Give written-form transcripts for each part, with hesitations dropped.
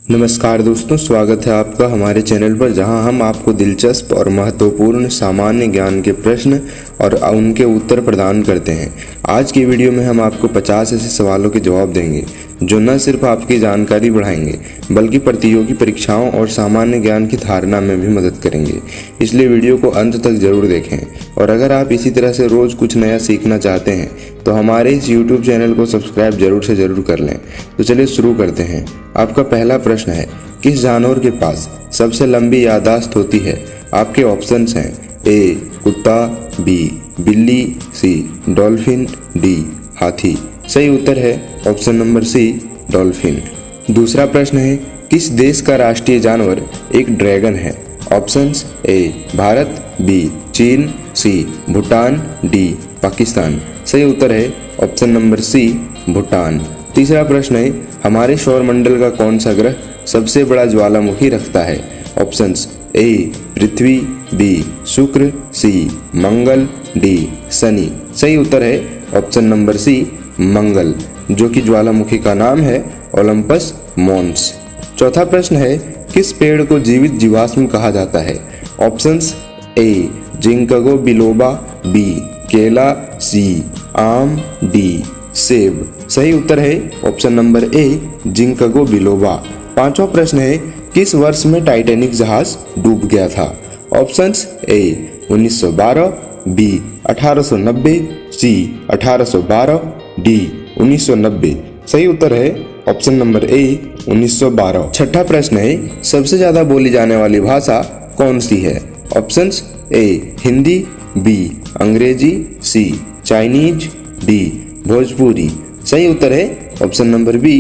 नमस्कार दोस्तों, स्वागत है आपका हमारे चैनल पर, जहां हम आपको दिलचस्प और महत्वपूर्ण सामान्य ज्ञान के प्रश्न और उनके उत्तर प्रदान करते हैं। आज की वीडियो में हम आपको 50 ऐसे सवालों के जवाब देंगे जो न सिर्फ आपकी जानकारी बढ़ाएंगे बल्कि प्रतियोगी परीक्षाओं और सामान्य ज्ञान की धारणा में भी मदद करेंगे। इसलिए वीडियो को अंत तक जरूर देखें। और अगर आप इसी तरह से रोज़ कुछ नया सीखना चाहते हैं तो हमारे इस YouTube चैनल को सब्सक्राइब जरूर से जरूर कर लें। तो चलिए शुरू करते हैं। आपका पहला प्रश्न है, किस जानवर के पास सबसे लंबी याददाश्त होती है? आपके ऑप्शंस हैं ए कुत्ता, बी बिल्ली, सी डॉल्फिन, डी हाथी। सही उत्तर है ऑप्शन नंबर सी डॉल्फिन। दूसरा प्रश्न है, किस देश का राष्ट्रीय जानवर एक ड्रैगन है? ऑप्शंस ए भारत, बी चीन, सी भूटान, डी पाकिस्तान। सही उत्तर है ऑप्शन नंबर सी भूटान। तीसरा प्रश्न है, हमारे सौरमंडल का कौन सा ग्रह सबसे बड़ा ज्वालामुखी रखता है? ऑप्शंस ए पृथ्वी, बी शुक्र, सी मंगल, डी शनि। सही उत्तर है ऑप्शन नंबर सी मंगल, जो कि ज्वालामुखी का नाम है ओलंपस मॉन्स। चौथा प्रश्न है, किस पेड़ को जीवित जीवाश्म कहा जाता है? Options A ginkgo biloba, B केला, सी आम, डी सेब। सही उत्तर है option number A ginkgo biloba. पांचवा प्रश्न है, किस वर्ष में टाइटैनिक जहाज डूब गया था? Options A 1912, B 1890, C 1812, D 1990। सही उत्तर है ऑप्शन नंबर ए 1912। छठा प्रश्न है, सबसे ज्यादा बोली जाने वाली भाषा कौन सी है? ऑप्शंस ए हिंदी, बी अंग्रेजी, सी चाइनीज, डी भोजपुरी। सही उत्तर है ऑप्शन नंबर बी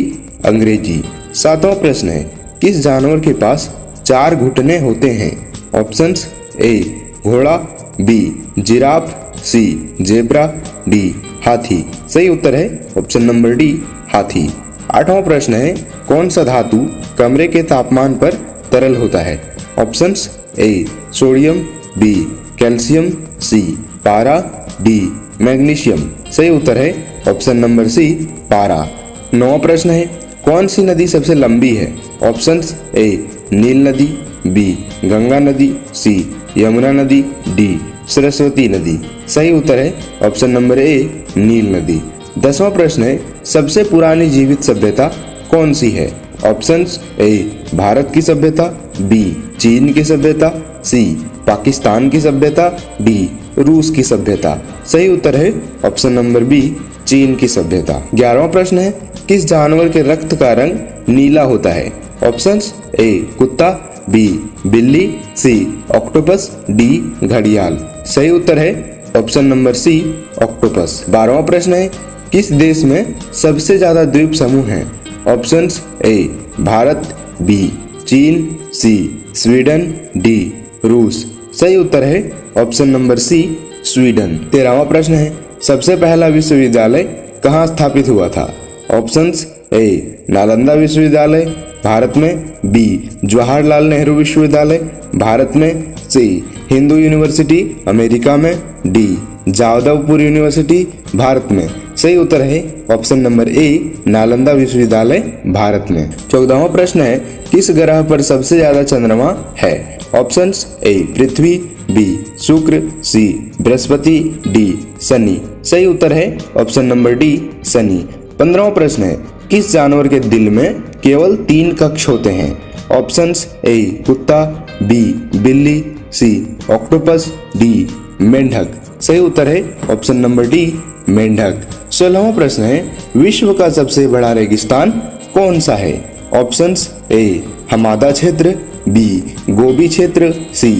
अंग्रेजी। सातवां प्रश्न है, किस जानवर के पास 4 घुटने होते हैं? ऑप्शंस ए घोड़ा, बी जिराफ, सी जेब्रा, डी हाथी। सही उत्तर है ऑप्शन नंबर डी हाथी। आठवां प्रश्न है, कौन सा धातु कमरे के तापमान पर तरल होता है? Options A sodium, B calcium, C पारा, डी मैग्नीशियम। सही उत्तर है ऑप्शन नंबर सी पारा। नौवां प्रश्न है, कौन सी नदी सबसे लंबी है? ऑप्शंस ए नील नदी, बी गंगा नदी, सी यमुना नदी, डी सरस्वती नदी। सही उत्तर है ऑप्शन नंबर ए नील नदी। 10वां प्रश्न है, सबसे पुरानी जीवित सभ्यता कौन सी है? ऑप्शंस ए भारत की सभ्यता, बी चीन की सभ्यता, सी पाकिस्तान की सभ्यता, डी रूस की सभ्यता। सही उत्तर है ऑप्शन नंबर बी चीन की सभ्यता। 11वां प्रश्न है, किस जानवर के रक्त का रंग नीला होता है? ऑप्शंस ए कुत्ता, बी बिल्ली, सी ऑक्टोपस, डी घड़ियाल। सही उत्तर है ऑप्शन नंबर सी ऑक्टोपस। 12वां प्रश्न है, किस देश में सबसे ज्यादा द्वीप समूह हैं? ऑप्शंस ए भारत, बी चीन, सी स्वीडन, डी रूस। सही उत्तर है ऑप्शन नंबर सी स्वीडन। 13वां प्रश्न है, सबसे पहला विश्वविद्यालय कहाँ स्थापित हुआ था? ऑप्शंस ए नालंदा विश्वविद्यालय भारत में, बी जवाहरलाल नेहरू विश्वविद्यालय भारत में, सी हिंदू यूनिवर्सिटी अमेरिका में, डी जादवपुर यूनिवर्सिटी भारत में। सही उत्तर है ऑप्शन नंबर ए नालंदा विश्वविद्यालय भारत में। 14वां प्रश्न है, किस ग्रह पर सबसे ज्यादा चंद्रमा है? ऑप्शंस ए पृथ्वी, बी शुक्र, सी बृहस्पति, डी शनि। सही उत्तर है ऑप्शन नंबर डी शनि। 15वां प्रश्न है, किस जानवर के दिल में केवल 3 कक्ष होते हैं? ऑप्शंस ए कुत्ता, बी बिल्ली, सी ऑक्टोपस, डी मेंढक। सही उत्तर है ऑप्शन नंबर डी मेंढक। 16वां प्रश्न है, विश्व का सबसे बड़ा रेगिस्तान कौन सा है? ऑप्शंस ए हमादा क्षेत्र, बी गोबी क्षेत्र, सी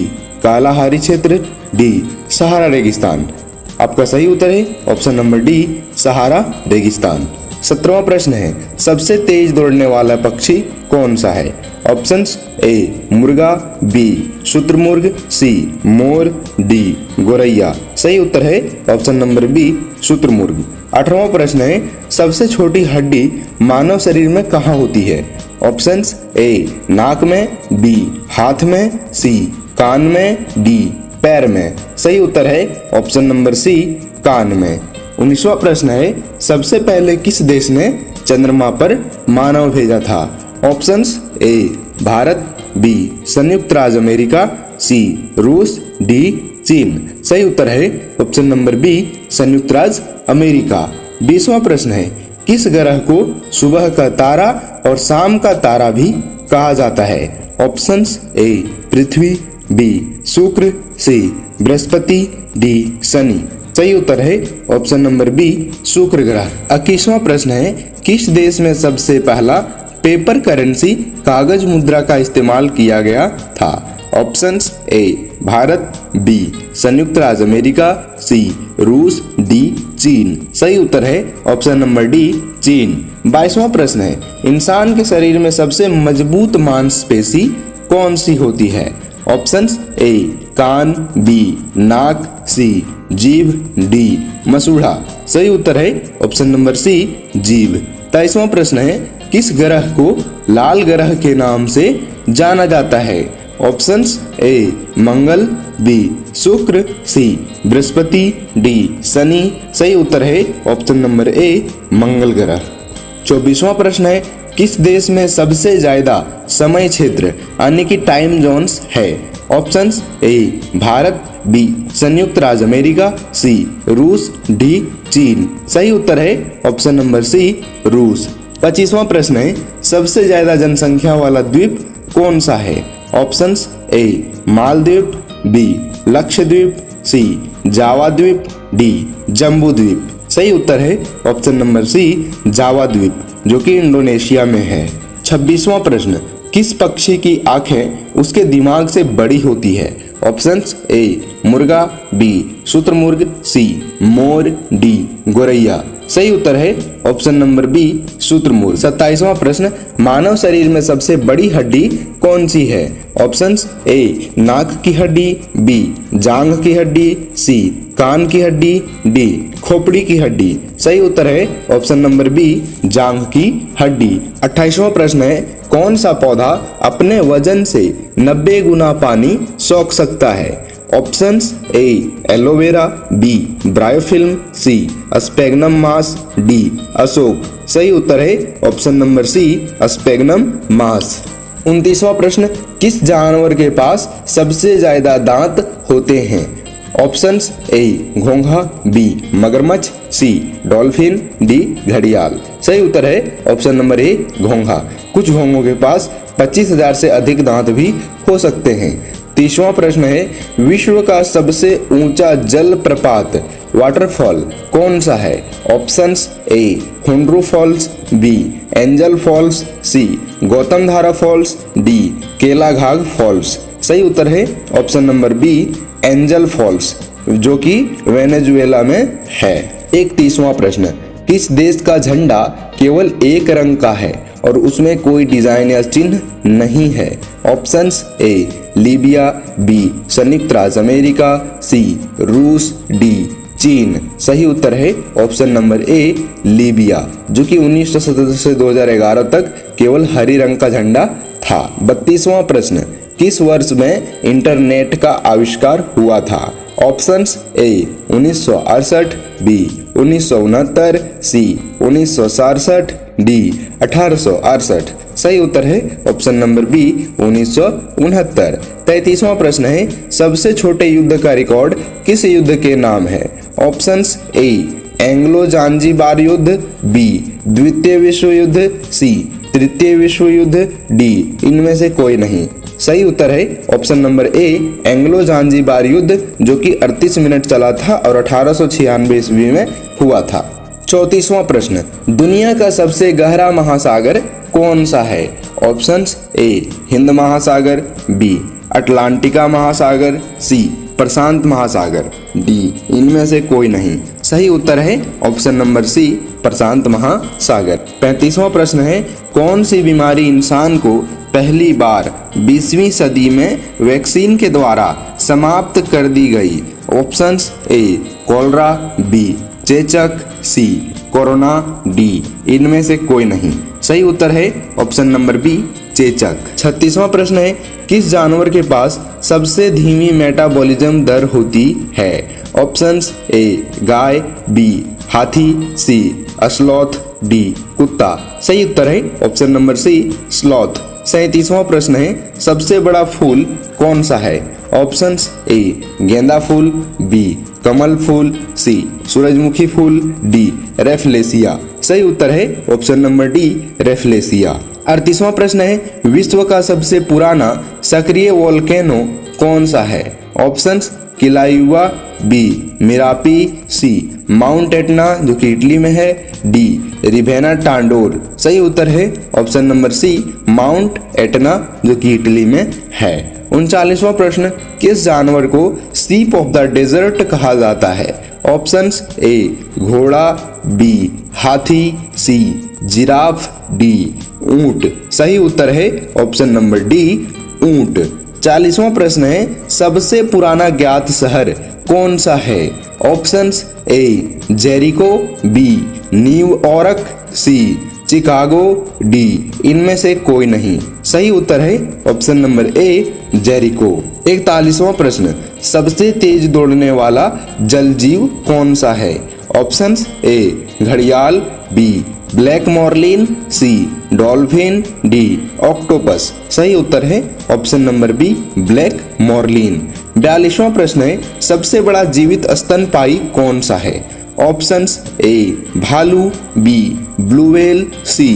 कालाहारी क्षेत्र, डी सहारा रेगिस्तान। आपका सही उत्तर है ऑप्शन नंबर डी सहारा रेगिस्तान। 17वां प्रश्न है, सबसे तेज दौड़ने वाला पक्षी कौन सा है? ऑप्शंस ए मुर्गा, बी शुतुरमुर्ग, सी मोर, डी गोरैया। सही उत्तर है ऑप्शन नंबर बी शुतुरमुर्ग। 18वां प्रश्न है, सबसे छोटी हड्डी मानव शरीर में कहाँ होती है? ऑप्शंस ए नाक में, बी हाथ में, सी कान में, डी पैर में। सही उत्तर है ऑप्शन नंबर सी कान में। 19वां प्रश्न है, सबसे पहले किस देश ने चंद्रमा पर मानव भेजा था? ऑप्शंस ए भारत, बी संयुक्त राज्य अमेरिका, सी रूस, डी चीन। सही उत्तर है ऑप्शन नंबर बी संयुक्त राज्य अमेरिका। 20वां प्रश्न है, किस ग्रह को सुबह का तारा और शाम का तारा भी कहा जाता है? ऑप्शंस ए पृथ्वी, बी शुक्र, सी बृहस्पति, डी शनि। सही उत्तर है ऑप्शन नंबर बी शुक्र ग्रह। 21वां प्रश्न है, किस देश में सबसे पहला पेपर करेंसी कागज मुद्रा का इस्तेमाल किया गया था? ऑप्शंस ए भारत, बी संयुक्त राज्य अमेरिका, सी रूस, डी चीन। सही उत्तर है ऑप्शन नंबर डी चीन। 22वां प्रश्न है, इंसान के शरीर में सबसे मजबूत मांसपेशी कौन सी होती है? ऑप्शंस ए कान, बी नाक, सी जीभ, डी मसूड़ा। सही उत्तर है ऑप्शन नंबर सी जीभ। 23वां प्रश्न है, किस ग्रह को लाल ग्रह के नाम से जाना जाता है? ऑप्शंस ए मंगल, बी शुक्र, सी बृहस्पति, डी शनि। सही उत्तर है ऑप्शन नंबर ए मंगल ग्रह। 24वां प्रश्न है, किस देश में सबसे ज्यादा समय क्षेत्र यानी कि टाइम जोन्स है? ऑप्शंस ए भारत, बी संयुक्त राज्य अमेरिका, सी रूस, डी चीन। सही उत्तर है ऑप्शन नंबर सी रूस। 25वां प्रश्न है, सबसे ज्यादा जनसंख्या वाला द्वीप कौन सा है? Options A Maldives, B Lakshadweep, C Java द्वीप, डी जम्बू द्वीप। सही उत्तर है ऑप्शन नंबर सी जावा द्वीप जो कि इंडोनेशिया में है। 26वां प्रश्न, किस पक्षी की आंखें उसके दिमाग से बड़ी होती है? ऑप्शंस ए मुर्गा, बी शुतुरमुर्ग, सी मोर, डी गोरैया। सही उत्तर है ऑप्शन नंबर बी शुतुरमुर्ग। 27वां प्रश्न, मानव शरीर में सबसे बड़ी हड्डी कौन सी है? ऑप्शंस ए नाक की हड्डी, बी जांघ की हड्डी, सी कान की हड्डी, डी खोपड़ी की हड्डी। सही उत्तर है ऑप्शन नंबर बी जांघ की हड्डी। 28वां प्रश्न है, कौन सा पौधा अपने वजन से 90 गुना पानी सोख सकता है? Options A aloe vera, B bryophyllum, C sphagnum moss, D अशोक। सही उत्तर है option number C sphagnum moss. 29वां प्रश्न, किस जानवर के पास सबसे ज्यादा दांत होते हैं? ऑप्शंस ए घोंघा, बी मगरमच्छ, सी डॉल्फिन, डी घड़ियाल। सही उत्तर है ऑप्शन नंबर ए घोंघा। कुछ घोंघों के पास 25,000 से अधिक दांत भी हो सकते हैं। 30वां प्रश्न है, विश्व का सबसे ऊंचा जल प्रपात वाटरफॉल कौन सा है? Options A Hundru falls, B Angel falls, C Gautam Dhara falls, D Kelaghagh falls. सही उत्तर है option number B Angel falls जो कि वेनेजुएला में है। 31वां प्रश्न, किस देश का झंडा केवल एक रंग का है और उसमें कोई डिजाइन या चिन्ह नहीं है? ऑप्शंस ए लीबिया, बी संयुक्त राज्य अमेरिका, सी रूस, डी चीन। सही उत्तर है ऑप्शन नंबर ए लीबिया जो कि 1977 से 2011 तक केवल हरी रंग का झंडा था। 32वां प्रश्न, किस वर्ष में इंटरनेट का आविष्कार हुआ था? Options A 1968, B 1969, C 1967, D 1868। सही उत्तर है ऑप्शन नंबर बी 1969। 33वां प्रश्न है, सबसे छोटे युद्ध का रिकॉर्ड किस युद्ध के नाम है? ऑप्शंस ए एंग्लो जांजीबार युद्ध, बी द्वितीय विश्व युद्ध, सी तृतीय विश्व युद्ध, डी इनमें से कोई नहीं। सही उत्तर है ऑप्शन नंबर ए एंग्लो जांजीबार युद्ध जो कि 38 मिनट चला था और 1896 ईस्वी में हुआ था। 34वां प्रश्न, दुनिया का सबसे गहरा महासागर कौन सा है? ऑप्शंस ए हिंद महासागर, बी अटलांटिका महासागर, सी प्रशांत महासागर, डी इनमें से कोई नहीं। सही उत्तर है ऑप्शन नंबर सी प्रशांत महासागर। 35वां प्रश्न है, कौन सी बीमारी इंसान को पहली बार 20वीं सदी में वैक्सीन के द्वारा समाप्त कर दी गई? ऑप्शंस ए कॉलरा, बी चेचक, सी कोरोना, डी इनमें से कोई नहीं। सही उत्तर है ऑप्शन नंबर बी चेचक। 36वां प्रश्न है, किस जानवर के पास सबसे धीमी मेटाबॉलिज्म दर होती है? ऑप्शंस ए गाय, बी हाथी, सी स्लॉथ, डी कुत्ता। सही उत्तर है ऑप्शन नंबर सी स्लॉथ। 37वां प्रश्न है सबसे बड़ा फूल कौन सा है? ऑप्शंस ए गेंदा फूल, बी कमल फूल, सी सूरजमुखी फूल, डी रेफलेसिया। सही उत्तर है ऑप्शन नंबर डी रेफलेसिया। 38वां प्रश्न है विश्व का सबसे पुराना सक्रिय वोल्केनो कौन सा है? ऑप्शंस किलायुआ, बी मिरापी, सी माउंट एटना जो कि इटली में है, डी रिवेना टांडोर। सही उत्तर है option number C Mount Etna जो कि इटली में है। 39वां प्रश्न किस जानवर को सीप ऑफ द डेजर्ट कहा जाता है? ऑप्शंस ए घोड़ा, बी हाथी, सी जिराफ, डी ऊंट। सही उत्तर है ऑप्शन नंबर डी ऊंट। 40वां प्रश्न है सबसे पुराना ज्ञात शहर कौन सा है? Options A Jericho, B New York, C Chicago, D इनमें से कोई नहीं। सही उत्तर है ऑप्शन नंबर ए जेरिको। 41वां प्रश्न सबसे तेज दौड़ने वाला जल जीव कौन सा है? ऑप्शंस ए घड़ियाल, बी ब्लैक मॉर्लिन, सी डॉल्फिन, डी ऑक्टोपस। सही उत्तर है ऑप्शन नंबर बी ब्लैक मॉर्लिन। 42वां प्रश्न है सबसे बड़ा जीवित स्तनपायी कौन सा है? ऑप्शंस ए भालू, बी ब्लू व्हेल, सी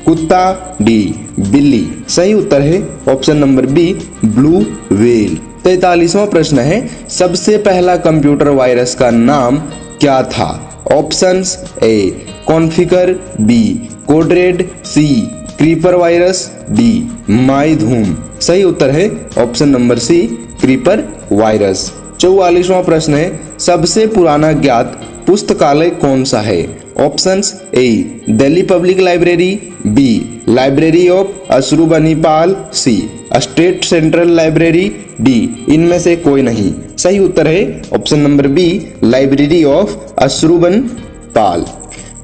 कुत्ता, डी बिल्ली। सही उत्तर है option number B blue whale. 43वां प्रश्न है सबसे पहला कंप्यूटर वायरस का नाम क्या था? Options A Conficker, B Code Red, C Creeper virus, D MyDoom. सही उत्तर है option number C Creeper virus. 44वां प्रश्न है सबसे पुराना ज्ञात पुस्तकालय कौन सा है? Options A Delhi public library, B library of Ashurbanipal, C state central library, D इनमें से कोई नहीं। सही उत्तर है option number B library of Ashurbanipal.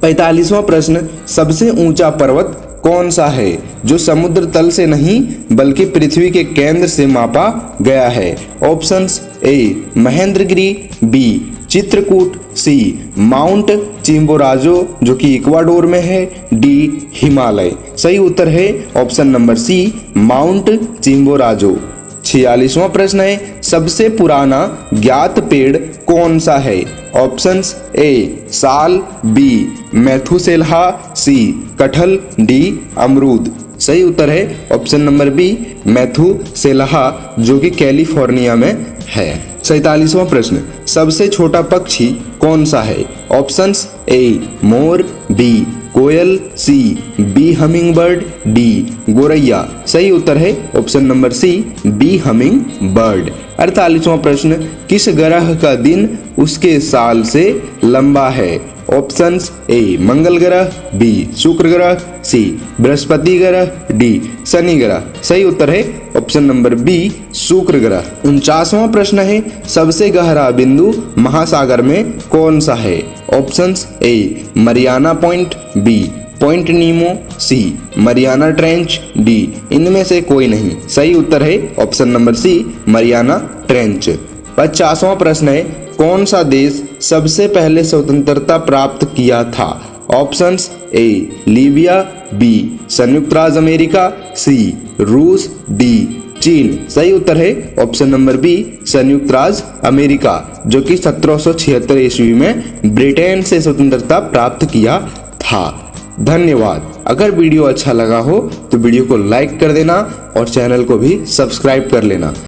45वां प्रश्न सबसे ऊंचा पर्वत कौन सा है जो समुद्र तल से नहीं बल्कि पृथ्वी के केंद्र से मापा गया है? Options A Mahendragiri, B Chitrakoot, C mount Chimborazo जो कि इक्वाडोर में है, डी हिमालय। सही उत्तर है option number C mount Chimborazo. 46वां प्रश्न है सबसे पुराना ज्ञात पेड़ कौन सा है? ऑप्शंस ए साल, बी मैथुसेलहा, सी कटहल, डी अमरूद। सही उत्तर है ऑप्शन नंबर बी मैथुसेलहा जो कि कैलिफोर्निया में है। 47वां प्रश्न सबसे छोटा पक्षी कौन सा है? ऑप्शंस ए मोर, बी कोयल, C bee hummingbird, D गोरैया। सही उत्तर है option number C bee hummingbird. 48वां प्रश्न किस ग्रह का दिन उसके साल से लंबा है? ऑप्शंस ए मंगल ग्रह, बी शुक्र ग्रह, सी बृहस्पति ग्रह, डी शनि ग्रह। सही उत्तर है ऑप्शन नंबर बी शुक्र ग्रह। 49वां प्रश्न है सबसे गहरा बिंदु महासागर में कौन सा है? Options A Mariana point, B point Nemo, C Mariana trench, D इनमें से कोई नहीं। सही उत्तर है option number C Mariana trench. 50वां प्रश्न है कौन सा देश सबसे पहले स्वतंत्रता प्राप्त किया था? ऑप्शंस ए लीबिया, बी संयुक्त राज्य अमेरिका, सी रूस, डी चीन। सही उत्तर है ऑप्शन नंबर बी संयुक्त राज्य अमेरिका जो कि 1776 ईस्वी में ब्रिटेन से स्वतंत्रता प्राप्त किया था। धन्यवाद। अगर वीडियो अच्छा लगा हो तो वीडियो को लाइक कर देना और चैनल को भी सब्सक्राइब कर लेना।